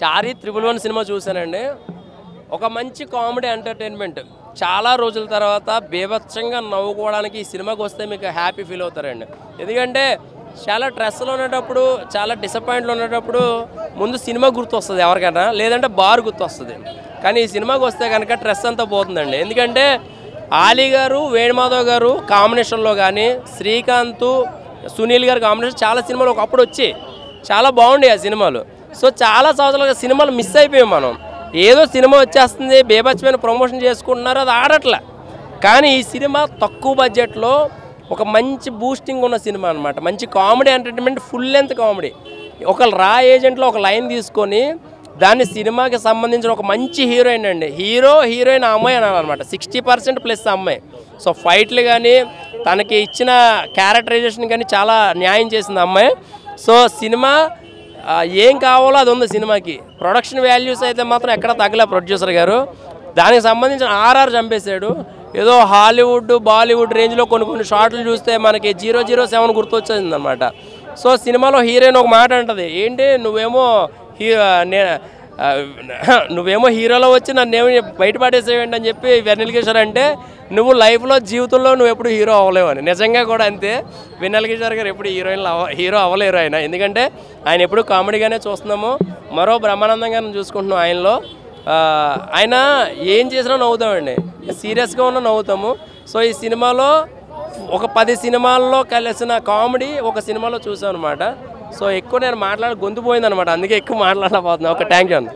చారీ 111 cinema చూశానండి. ఒక మంచి కామెడీ ఎంటర్టైన్మెంట్. చాలా రోజుల తర్వాత బీభత్సంగా నవ్వుకోవడానికి ఈ సినిమాకి వస్తే మీకు హ్యాపీ ఫీల్ అవుతారండి. ఎందుకంటే చాలా స్ట్రెస్లో ఉండేటప్పుడు, చాలా డిసప్పాయింట్లో ఉండేటప్పుడు ముందు సినిమా గుర్తొస్తుంది ఎవరికైనా, లేదంటే బార్ గుర్తొస్తుంది. కానీ ఈ సినిమాకి వస్తే కనుక స్ట్రెస్ అంతా పోతుందండి. ఎందుకంటే ఆలీ గారు, వేణుమాధవ్ గారు కాంబినేషన్లో కానీ, శ్రీకాంత్, సునీల్ గారు కాంబినేషన్ చాలా సినిమాలు ఒకప్పుడు వచ్చి చాలా బాగుండే ఆ సినిమాలు. సో చాలా సంవత్సరాలుగా సినిమాలు మిస్ అయిపోయాం మనం. ఏదో సినిమా వచ్చేస్తుంది, బేబచ్చమైన ప్రమోషన్ చేసుకుంటున్నారు, అది ఆడట్లే. కానీ ఈ సినిమా తక్కువ బడ్జెట్లో ఒక మంచి బూస్టింగ్ ఉన్న సినిమా అనమాట. మంచి comedy entertainment, full length comedy. ఒక రా ఏజెంట్లో ఒక లైన్ తీసుకొని దాన్ని సినిమాకి సంబంధించిన ఒక మంచి హీరోయిన్ అండి, హీరోయిన్ ఆ అమ్మాయి అనాలన్నమాట. 60% ప్లస్ అమ్మాయి. సో ఫైట్లు కానీ, తనకి ఇచ్చిన క్యారెక్టరైజేషన్ కానీ చాలా న్యాయం చేసింది అమ్మాయి. సో సినిమా ఏం కావాలో అది ఉంది సినిమాకి. ప్రొడక్షన్ వాల్యూస్ అయితే మాత్రం ఎక్కడ తగ్గలే ప్రొడ్యూసర్ గారు. దానికి సంబంధించిన ఆర్ఆర్ చంపేశాడు. ఏదో హాలీవుడ్, బాలీవుడ్ రేంజ్లో కొన్ని షాట్లు చూస్తే మనకి 007 గుర్తొచ్చింది అనమాట. సో సినిమాలో హీరోయిన్ ఒక మాట అంటది, ఏంటి నువ్వేమో నువ్వేమో హీరోలో వచ్చి నన్నేమో బయటపడేసేవేంటి అని చెప్పి వెన్నెల కిషోర్ అంటే, నువ్వు లైఫ్లో జీవితంలో నువ్వు ఎప్పుడు హీరో అవ్వలేవు అని. నిజంగా కూడా అంతే. వెన్నెల కిషోర్ గారు ఎప్పుడు హీరో అవ్వలేరు ఆయన. ఎందుకంటే ఆయన ఎప్పుడు కామెడీగానే చూస్తున్నాము. మరో బ్రహ్మానందం గారిని చూసుకుంటున్నాం ఆయనలో. ఆయన ఏం చేసినా నవ్వుతామండి, సీరియస్గా ఉన్నా నవ్వుతాము. సో ఈ సినిమాలో ఒక 10 సినిమాల్లో కలిసిన కామెడీ ఒక సినిమాలో చూసాం అనమాట. సో ఎక్కువ నేను గొంతు పోయిందనమాట, అందుకే ఎక్కువ మాట్లాడలేకపోతున్నాను. ఒక థ్యాంక్ యూ అండి.